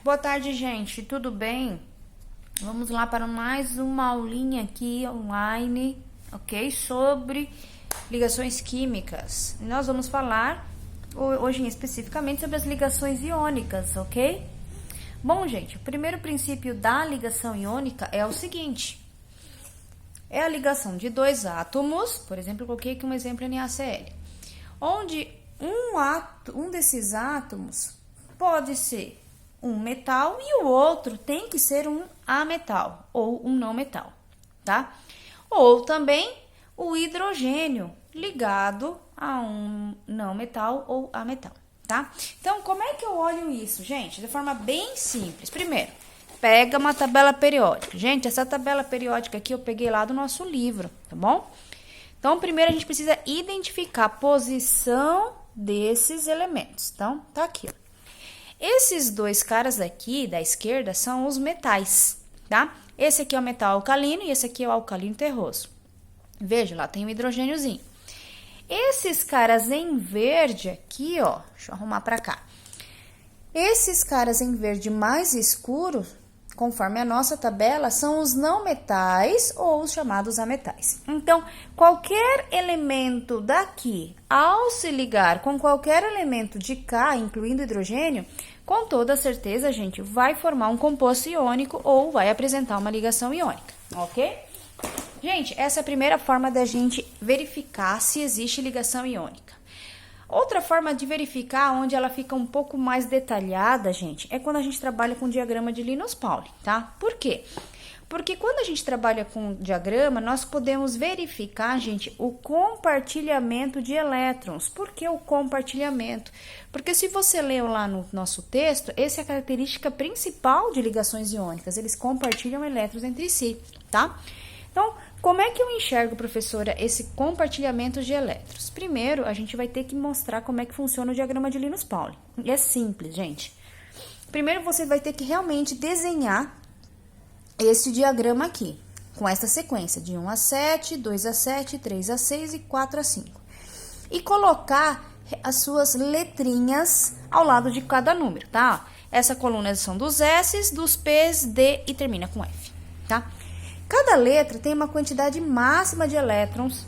Boa tarde, gente. Tudo bem? Vamos lá para mais uma aulinha aqui online, ok? Sobre ligações químicas. Nós vamos falar hoje especificamente sobre as ligações iônicas, ok? Bom, gente, o primeiro princípio da ligação iônica é o seguinte: é a ligação de dois átomos, por exemplo, eu coloquei aqui um exemplo NaCl, onde um desses átomos pode ser um metal e o outro tem que ser um ametal ou um não metal, tá? Ou também o hidrogênio ligado a um não metal ou ametal, tá? Então, como é que eu olho isso, gente? De forma bem simples. Primeiro, pega uma tabela periódica. Gente, essa tabela periódica aqui eu peguei lá do nosso livro, tá bom? Então, primeiro a gente precisa identificar a posição desses elementos. Então, tá aqui, ó. Esses dois caras aqui da esquerda são os metais, tá? Esse aqui é o metal alcalino e esse aqui é o alcalino terroso. Veja, lá tem o hidrogêniozinho. Esses caras em verde aqui, ó, deixa eu arrumar pra cá. Esses caras em verde mais escuro, conforme a nossa tabela, são os não metais ou os chamados ametais. Então, qualquer elemento daqui, ao se ligar com qualquer elemento de cá, incluindo hidrogênio, com toda certeza, gente, vai formar um composto iônico ou vai apresentar uma ligação iônica, ok? Gente, essa é a primeira forma da gente verificar se existe ligação iônica. Outra forma de verificar, onde ela fica um pouco mais detalhada, gente, é quando a gente trabalha com diagrama de Linus-Pauling, tá? Por quê? Porque quando a gente trabalha com diagrama, nós podemos verificar, gente, o compartilhamento de elétrons. Por que o compartilhamento? Porque se você leu lá no nosso texto, essa é a característica principal de ligações iônicas, eles compartilham elétrons entre si, tá? Então, como é que eu enxergo, professora, esse compartilhamento de elétrons? Primeiro, a gente vai ter que mostrar como é que funciona o diagrama de Linus-Pauling. E é simples, gente. Primeiro, você vai ter que realmente desenhar esse diagrama aqui, com essa sequência de 1 a 7, 2 a 7, 3 a 6 e 4 a 5. E colocar as suas letrinhas ao lado de cada número, tá? Essa coluna são dos S, dos P's, D e termina com F, tá? Cada letra tem uma quantidade máxima de elétrons.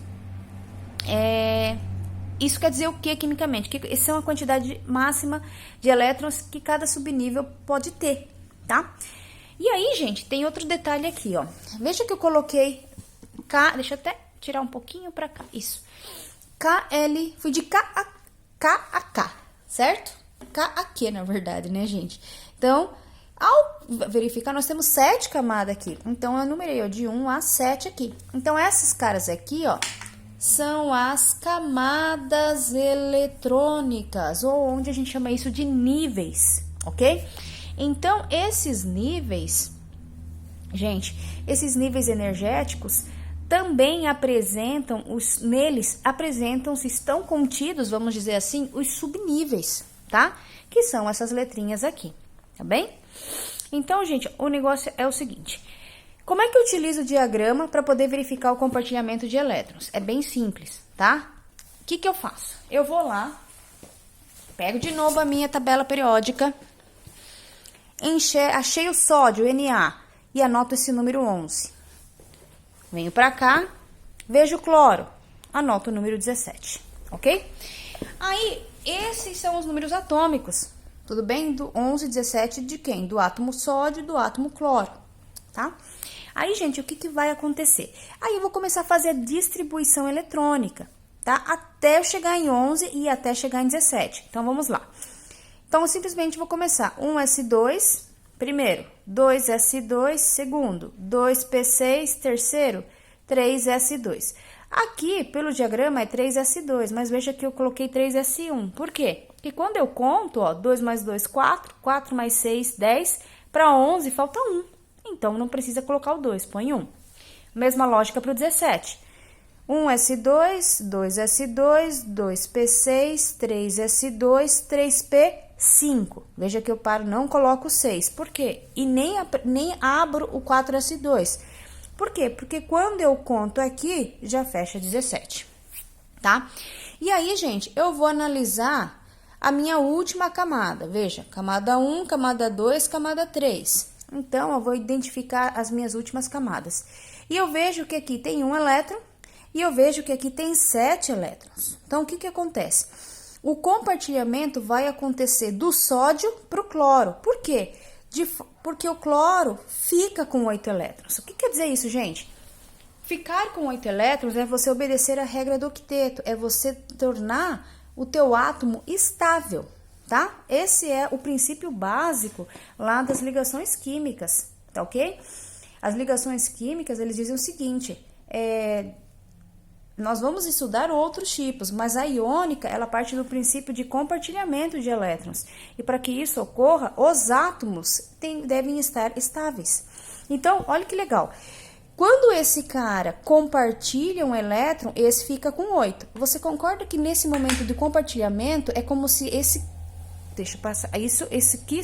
Isso quer dizer o que quimicamente? Que essa é uma quantidade máxima de elétrons que cada subnível pode ter, tá? E aí, gente, tem outro detalhe aqui, ó. Veja que eu coloquei K, deixa eu até tirar um pouquinho pra cá, isso. KL, fui de K a K, certo? K a Q, na verdade, né, gente? Então, ao verificar, nós temos 7 camadas aqui. Então, eu numerei ó, de 1 a 7 aqui. Então, esses caras aqui, ó, são as camadas eletrônicas, ou onde a gente chama isso de níveis, ok? Então, esses níveis, gente, esses níveis energéticos também apresentam, se estão contidos, vamos dizer assim, os subníveis, tá? Que são essas letrinhas aqui, tá bem? Então, gente, o negócio é o seguinte: como é que eu utilizo o diagrama para poder verificar o compartilhamento de elétrons? É bem simples, tá? O que que eu faço? Eu vou lá, pego de novo a minha tabela periódica, achei o sódio, Na, e anoto esse número 11. Venho pra cá, vejo o cloro, anoto o número 17, ok? Aí, esses são os números atômicos, tudo bem? Do 11, 17 de quem? Do átomo sódio e do átomo cloro, tá? Aí, gente, o que que vai acontecer? Aí eu vou começar a fazer a distribuição eletrônica, tá? Até eu chegar em 11 e até chegar em 17. Então, vamos lá. Então, eu simplesmente vou começar 1s2, primeiro, 2s2, segundo, 2p6, terceiro, 3s2. Aqui, pelo diagrama, é 3s2, mas veja que eu coloquei 3s1. Por quê? Porque quando eu conto, ó, 2 mais 2, 4, 4 mais 6, 10, para 11 falta 1. Então, não precisa colocar o 2, põe 1. Mesma lógica para o 17. 1s2, 2s2, 2p6, 3s2, 3p5. Veja que eu paro, não coloco o 6. Por quê? E nem abro o 4s2. Por quê? Porque quando eu conto aqui, já fecha 17, tá? E aí, gente, eu vou analisar a minha última camada. Veja, camada 1, camada 2, camada 3. Então, eu vou identificar as minhas últimas camadas. E eu vejo que aqui tem um elétron e eu vejo que aqui tem 7 elétrons. Então, o que que acontece? O compartilhamento vai acontecer do sódio para o cloro. Por quê? Porque o cloro fica com 8 elétrons. O que quer dizer isso, gente? Ficar com 8 elétrons é você obedecer a regra do octeto, é você tornar o teu átomo estável, tá? Esse é o princípio básico lá das ligações químicas, tá ok? As ligações químicas, eles dizem o seguinte, nós vamos estudar outros tipos, mas a iônica, ela parte do princípio de compartilhamento de elétrons. E para que isso ocorra, os átomos devem estar estáveis. Então, olha que legal. Quando esse cara compartilha um elétron, esse fica com 8. Você concorda que nesse momento de compartilhamento é como se esse... Deixa eu passar. Isso aqui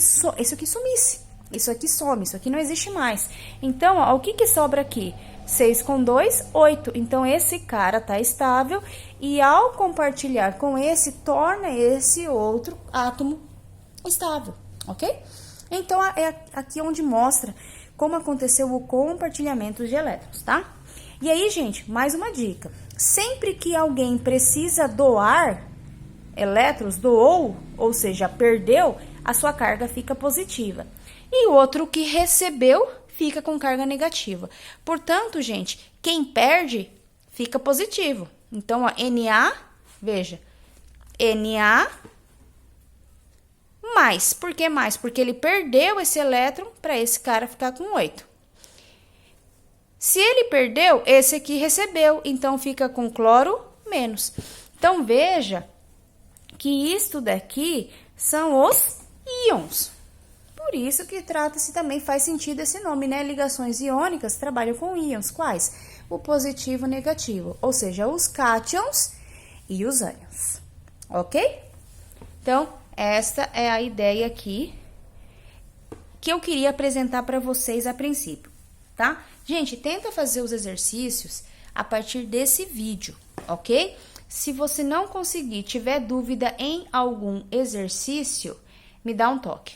sumisse. Isso aqui some, isso aqui não existe mais. Então, ó, o que sobra aqui? 6 com 2, 8. Então, esse cara tá estável e ao compartilhar com esse, torna esse outro átomo estável, ok? Então, é aqui onde mostra como aconteceu o compartilhamento de elétrons, tá? E aí, gente, mais uma dica. Sempre que alguém precisa doar elétrons, doou, ou seja, perdeu, a sua carga fica positiva. E o outro que recebeu fica com carga negativa. Portanto, gente, quem perde fica positivo. Então, ó, Na, veja, Na mais. Por que mais? Porque ele perdeu esse elétron para esse cara ficar com 8. Se ele perdeu, esse aqui recebeu, então fica com cloro menos. Então, veja que isto daqui são os íons. Por isso que trata-se também, faz sentido esse nome, né? Ligações iônicas trabalham com íons. Quais? O positivo e o negativo, ou seja, os cátions e os ânions. Ok? Então, esta é a ideia aqui que eu queria apresentar para vocês a princípio, tá? Gente, tenta fazer os exercícios a partir desse vídeo, ok? Se você não conseguir, tiver dúvida em algum exercício, me dá um toque,